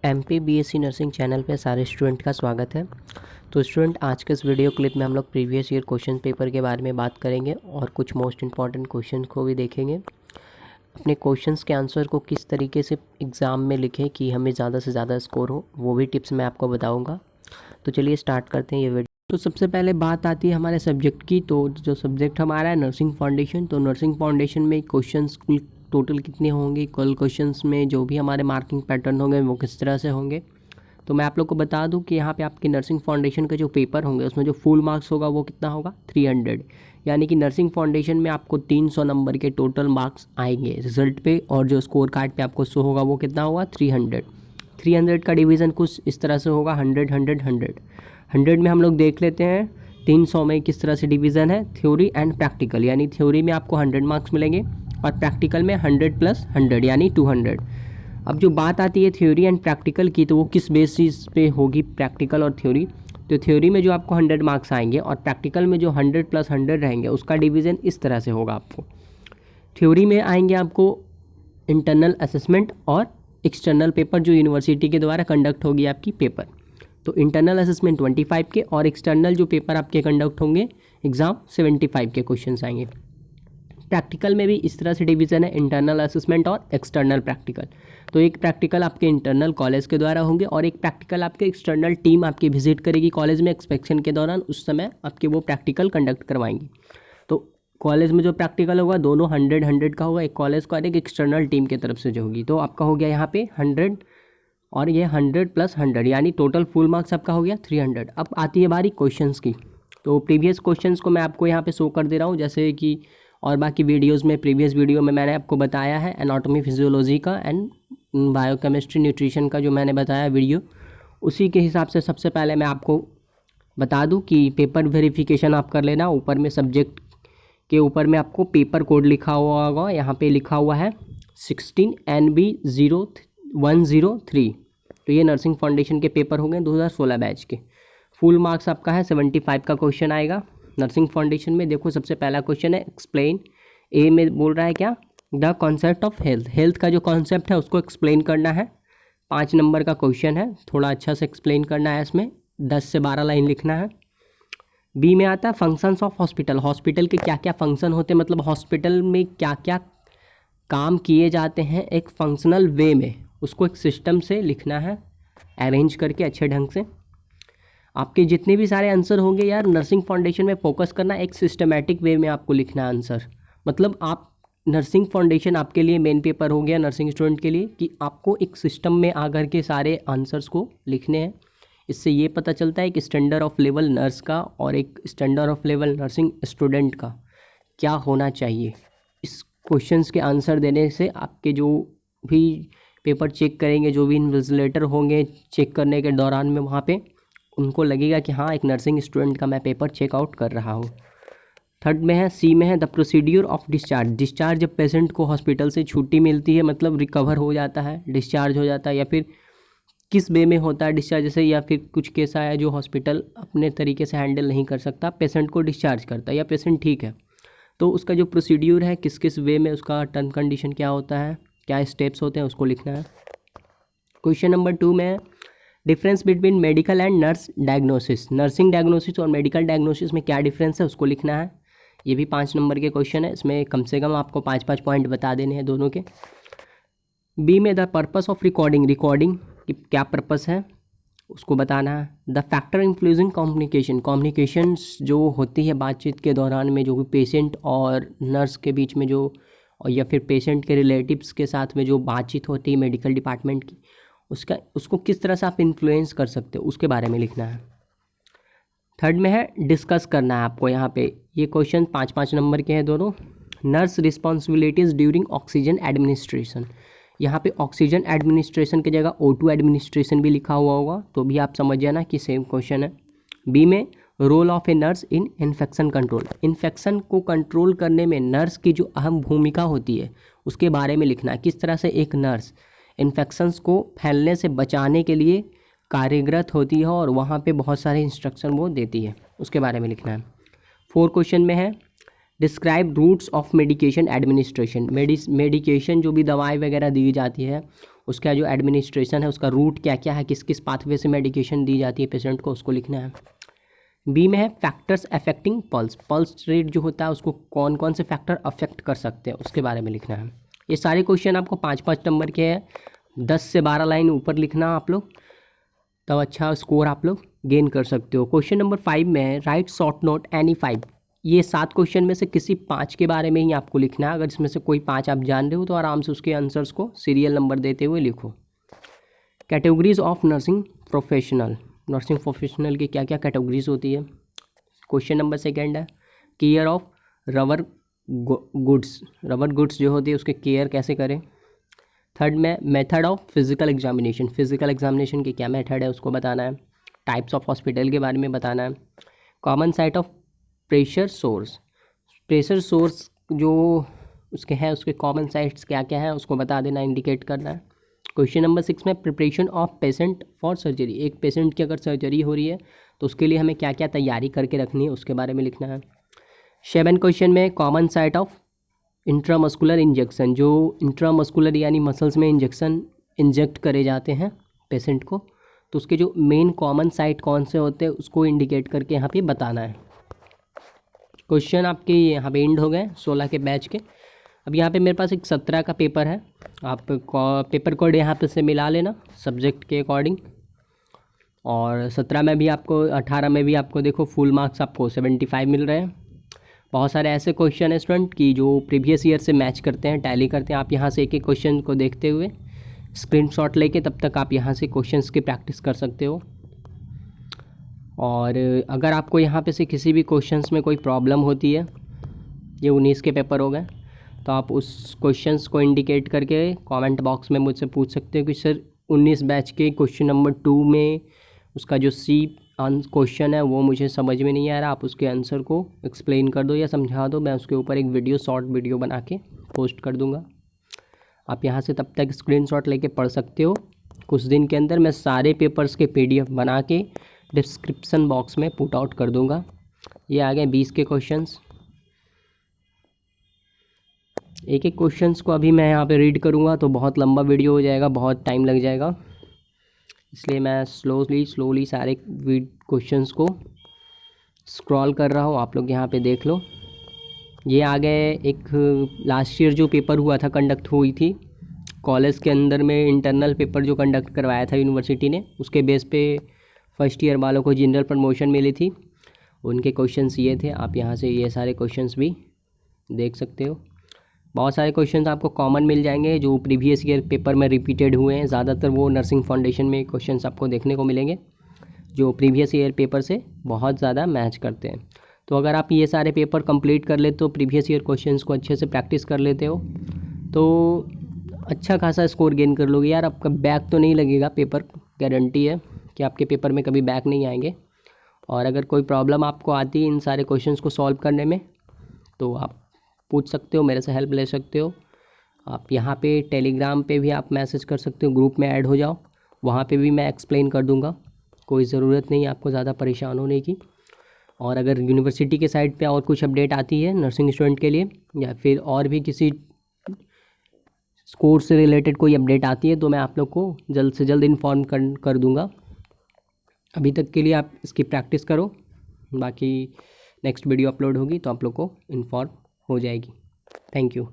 MP BSc nursing channel पे सारे student का स्वागत है। तो स्टूडेंट, आज के इस वीडियो क्लिप में हम लोग प्रीवियस ईयर क्वेश्चन पेपर के बारे में बात करेंगे और कुछ मोस्ट इंपॉर्टेंट क्वेश्चन को भी देखेंगे। अपने क्वेश्चंस के आंसर को किस तरीके से एग्ज़ाम में लिखें कि हमें ज़्यादा से ज़्यादा स्कोर हो, वो भी टिप्स मैं आपको बताऊँगा। तो चलिए स्टार्ट करते हैं ये वीडियो। तो सबसे पहले बात आती है हमारे सब्जेक्ट की। तो जो सब्जेक्ट हमारा है नर्सिंग फाउंडेशन, तो नर्सिंग फाउंडेशन में क्वेश्चंस कुल टोटल कितने होंगे, कल क्वेश्चंस में जो भी हमारे मार्किंग पैटर्न होंगे वो किस तरह से होंगे। तो मैं आप लोग को बता दूं कि यहाँ पे आपके नर्सिंग फाउंडेशन के जो पेपर होंगे उसमें जो फुल मार्क्स होगा वो कितना होगा 300। यानी कि नर्सिंग फाउंडेशन में आपको 300 नंबर के टोटल मार्क्स आएंगे रिजल्ट पे, और जो स्कोर कार्ड पे आपको शो होगा वो कितना होगा 300 का डिवीज़न कुछ इस तरह से होगा 100 100 100 100 में हम लोग देख लेते हैं 300 में किस तरह से डिवीज़न है, थ्योरी एंड प्रैक्टिकल। यानी थ्योरी में आपको 100 मार्क्स मिलेंगे और प्रैक्टिकल में 100 + 100 यानी 200। अब जो बात आती है थ्योरी एंड प्रैक्टिकल की, तो वो किस बेसिस पे होगी प्रैक्टिकल और थ्योरी। तो थ्योरी में जो आपको 100 मार्क्स आएंगे और प्रैक्टिकल में जो 100 + 100 रहेंगे उसका डिवीज़न इस तरह से होगा। आपको थ्योरी में आएंगे आपको इंटरनल असेसमेंट और एक्सटर्नल पेपर जो यूनिवर्सिटी के द्वारा कंडक्ट होगी आपकी पेपर। तो इंटरनल असेसमेंट 25 के और एक्सटर्नल जो पेपर आपके कंडक्ट होंगे एग्ज़ाम 75 के क्वेश्चंस आएंगे। प्रैक्टिकल में भी इस तरह से डिवीज़न है, इंटरनल असेसमेंट और एक्सटर्नल प्रैक्टिकल। तो एक प्रैक्टिकल आपके इंटरनल कॉलेज के द्वारा होंगे और एक प्रैक्टिकल आपके एक्सटर्नल टीम आपकी विजिट करेगी कॉलेज में इंस्पेक्शन के दौरान, उस समय आपके वो प्रैक्टिकल कंडक्ट करवाएंगे। तो कॉलेज में जो प्रैक्टिकल होगा दोनों 100 100 का होगा, एक कॉलेज का और एक एक्सटर्नल टीम की तरफ से जो होगी। तो आपका हो गया यहाँ पे 100 और ये 100 + 100 यानी टोटल फुल मार्क्स आपका हो गया 300। अब आती है बारी क्वेश्चंस की। तो प्रीवियस क्वेश्चंस को मैं आपको यहाँ पे शो कर दे रहा हूँ, जैसे कि और बाकी वीडियोस में प्रीवियस वीडियो में मैंने आपको बताया है एनाटॉमी फिजियोलॉजी का एंड बायोकेमिस्ट्री न्यूट्रिशन का जो मैंने बताया वीडियो, उसी के हिसाब से सबसे पहले मैं आपको बता दूं कि पेपर वेरिफिकेशन आप कर लेना। ऊपर में सब्जेक्ट के ऊपर में आपको पेपर कोड लिखा हुआ होगा, यहाँ पे लिखा हुआ है 16 NB 0103। तो ये नर्सिंग फाउंडेशन के पेपर होंगे 2016 बैच के। फुल मार्क्स आपका है 75 का क्वेश्चन आएगा नर्सिंग फाउंडेशन में। देखो सबसे पहला क्वेश्चन है एक्सप्लेन। ए में बोल रहा है क्या, the concept of health. Health का जो कॉन्सेप्ट है उसको एक्सप्लेन करना है। 5 नंबर का क्वेश्चन है, थोड़ा अच्छा से एक्सप्लेन करना है, इसमें 10 से 12 लाइन लिखना है। बी में आता है फंक्शंस ऑफ हॉस्पिटल। हॉस्पिटल के क्या क्या फंक्शन होते हैं, मतलब हॉस्पिटल में क्या क्या काम किए जाते हैं एक फंक्शनल वे में, उसको एक सिस्टम से लिखना है अरेंज करके अच्छे ढंग से। आपके जितने भी सारे आंसर होंगे यार नर्सिंग फाउंडेशन में फोकस करना, एक सिस्टमेटिक वे में आपको लिखना है आंसर। मतलब आप नर्सिंग फाउंडेशन आपके लिए मेन पेपर हो गया नर्सिंग स्टूडेंट के लिए कि आपको एक सिस्टम में आकर के सारे आंसर्स को लिखने हैं। इससे ये पता चलता है कि स्टैंडर्ड ऑफ लेवल नर्स का और एक standard of level nursing student का क्या होना चाहिए। इस क्वेश्चंस के आंसर देने से आपके जो भी पेपर चेक करेंगे, जो भी इन्विजिलेटर होंगे चेक करने के दौरान में, वहाँ पे उनको लगेगा कि हाँ एक नर्सिंग स्टूडेंट का मैं पेपर चेकआउट कर रहा हूँ। थर्ड में है सी में है the procedure of discharge. Discharge जब पेशेंट को हॉस्पिटल से छुट्टी मिलती है, मतलब रिकवर हो जाता है, डिस्चार्ज हो जाता है, या फिर किस वे में होता है डिस्चार्ज, जैसे या फिर कुछ केस आया जो हॉस्पिटल अपने तरीके से हैंडल नहीं कर सकता, पेशेंट को डिस्चार्ज करता है या पेशेंट ठीक है, तो उसका जो प्रोसीड्यूर है किस किस वे में, उसका टर्म कंडीशन क्या होता है, क्या स्टेप्स होते हैं, उसको लिखना है। क्वेश्चन नंबर 2 में difference between medical and nurse diagnosis. Nursing diagnosis और मेडिकल डायग्नोसिस में क्या डिफरेंस है उसको लिखना है। ये भी 5 नंबर के क्वेश्चन है, इसमें कम से कम आपको 5-5 पॉइंट बता देने हैं दोनों के। बी में the purpose of recording. Recording की क्या पर्पस है उसको बताना है। The factor influencing communication. Communications जो होती है बातचीत के दौरान में, जो भी पेशेंट और नर्स के बीच में जो, और या फिर पेशेंट के रिलेटिव्स के साथ में जो बातचीत होती है मेडिकल डिपार्टमेंट की, उसको किस तरह से आप इन्फ्लुएंस कर सकते हो उसके बारे में लिखना है। थर्ड में है डिस्कस करना है आपको। यहाँ पे ये क्वेश्चन 5-5 नंबर के हैं दोनों। Nurse responsibilities during oxygen administration. यहाँ पे ऑक्सीजन एडमिनिस्ट्रेशन की जगह O2 एडमिनिस्ट्रेशन भी लिखा हुआ होगा, तो भी आप समझ जाना कि सेम क्वेश्चन है। बी में role of a nurse in infection control. इन्फेक्शन को कंट्रोल करने में नर्स की जो अहम भूमिका होती है उसके बारे में लिखना है। किस तरह से एक नर्स इन्फेक्शंस को फैलने से बचाने के लिए कार्यरत होती है और वहाँ पे बहुत सारे इंस्ट्रक्शन वो देती है, उसके बारे में लिखना है। 4 क्वेश्चन में है describe routes of medication administration. Medication जो भी दवाई वगैरह दी जाती है उसका जो एडमिनिस्ट्रेशन है, उसका रूट क्या क्या है, किस किस पाथवे से मेडिकेशन दी जाती है पेशेंट को, उसको लिखना है। बी में है factors affecting pulse, pulse rate जो होता है उसको कौन कौन से फैक्टर अफेक्ट कर सकते हैं उसके बारे में लिखना है। ये सारे क्वेश्चन आपको 5-5 नंबर के हैं, 10 से 12 लाइन ऊपर लिखना आप लोग, तब अच्छा स्कोर आप लोग गेन कर सकते हो। क्वेश्चन नंबर 5 में है राइट शॉर्ट नोट एनी 5। ये 7 क्वेश्चन में से किसी 5 के बारे में ही आपको लिखना है। अगर इसमें से कोई 5 आप जान रहे हो तो आराम से उसके आंसर्स को सीरियल नंबर देते हुए लिखो। Categories of nursing professional, nursing professional की क्या क्या कैटेगरीज होती है। क्वेश्चन नंबर 2 है care of rubber goods, rubber goods जो होती है उसके केयर कैसे करें। 3 में method of physical examination, physical examination की क्या मेथड है उसको बताना है। टाइप्स ऑफ हॉस्पिटल के बारे में बताना है। Common site of pressure source, pressure source जो उसके हैं उसके कॉमन साइट्स क्या क्या है उसको बता देना, इंडिकेट करना है। क्वेश्चन नंबर 6 में preparation of patient for surgery, एक पेशेंट की अगर सर्जरी हो रही है तो उसके लिए हमें क्या क्या तैयारी करके रखनी है उसके बारे में लिखना है। 7 क्वेश्चन में common site of intramuscular injection, जो इंट्रामस्कुलर यानी मसल्स में इंजेक्ट करे जाते हैं पेशेंट को, तो उसके जो मेन कॉमन साइट कौन से होते हैं उसको इंडिकेट करके यहाँ पे बताना है। क्वेश्चन आपके यहाँ पे एंड हो गए 16 के बैच के। अब यहाँ पे मेरे पास एक 17 का पेपर है, आप पेपर कोड यहाँ पे से मिला लेना सब्जेक्ट के अकॉर्डिंग। और 17 में भी आपको, 18 में भी आपको देखो फुल मार्क्स आपको 75 मिल रहे हैं। बहुत सारे ऐसे क्वेश्चन है स्टूडेंट की जो प्रीवियस ईयर से मैच करते हैं, टैली करते हैं। आप यहाँ से एक एक क्वेश्चन को देखते हुए स्क्रीनशॉट लेके तब तक आप यहाँ से क्वेश्चंस की प्रैक्टिस कर सकते हो। और अगर आपको यहाँ पे से किसी भी क्वेश्चंस में कोई प्रॉब्लम होती है, ये 19 के पेपर हो गए, तो आप उस क्वेश्चंस को इंडिकेट करके कमेंट बॉक्स में मुझसे पूछ सकते हो कि सर 19 बैच के क्वेश्चन नंबर 2 में उसका जो सी क्वेश्चन है वो मुझे समझ में नहीं आ रहा, आप उसके आंसर को एक्सप्लेन कर दो या समझा दो, मैं उसके ऊपर एक वीडियो शॉर्ट वीडियो बना के पोस्ट कर दूंगा। आप यहाँ से तब तक स्क्रीनशॉट लेके पढ़ सकते हो। कुछ दिन के अंदर मैं सारे पेपर्स के PDF बना के डिस्क्रिप्शन बॉक्स में पुट आउट कर दूंगा। ये आ गए 20 के क्वेश्चंस। एक एक क्वेश्चंस को अभी मैं यहाँ पे रीड करूँगा तो बहुत लंबा वीडियो हो जाएगा, बहुत टाइम लग जाएगा, इसलिए मैं स्लोली सारे क्वेश्चंस को स्क्रॉल कर रहा हूँ। आप लोग यहाँ पे देख लो। ये आ गए एक लास्ट ईयर जो पेपर हुआ था, कंडक्ट हुई थी कॉलेज के अंदर में, इंटरनल पेपर जो कंडक्ट करवाया था यूनिवर्सिटी ने, उसके बेस पे फर्स्ट ईयर वालों को जनरल प्रमोशन मिली थी, उनके क्वेश्चंस ये थे। आप यहाँ से ये सारे क्वेश्चंस भी देख सकते हो। बहुत सारे क्वेश्चंस आपको कॉमन मिल जाएंगे जो प्रीवियस ईयर पेपर में रिपीटेड हुए हैं। ज़्यादातर वो नर्सिंग फाउंडेशन में क्वेश्चंस आपको देखने को मिलेंगे जो प्रीवियस ईयर पेपर से बहुत ज़्यादा मैच करते हैं। तो अगर आप ये सारे पेपर कंप्लीट कर लेते हो, प्रीवियस ईयर क्वेश्चंस को अच्छे से प्रैक्टिस कर लेते हो, तो अच्छा खासा स्कोर गेन कर लोगे यार। आपका बैक तो नहीं लगेगा, पेपर गारंटी है कि आपके पेपर में कभी बैक नहीं आएंगे। और अगर कोई प्रॉब्लम आपको आती है इन सारे क्वेश्चंस को सॉल्व करने में तो आप पूछ सकते हो, मेरे से हेल्प ले सकते हो। आप यहाँ पे टेलीग्राम पे भी आप मैसेज कर सकते हो, ग्रुप में ऐड हो जाओ, वहाँ पे भी मैं एक्सप्लेन कर दूँगा। कोई ज़रूरत नहीं है आपको ज़्यादा परेशान होने की। और अगर यूनिवर्सिटी के साइड पे और कुछ अपडेट आती है नर्सिंग स्टूडेंट के लिए, या फिर और भी किसी कोर्स से रिलेटेड कोई अपडेट आती है, तो मैं आप लोग को जल्द से जल्द इन्फॉर्म कर दूँगा। अभी तक के लिए आप इसकी प्रैक्टिस करो, बाकी नेक्स्ट वीडियो अपलोड होगी तो आप लोग को इन्फॉर्म हो जाएगी। Thank you.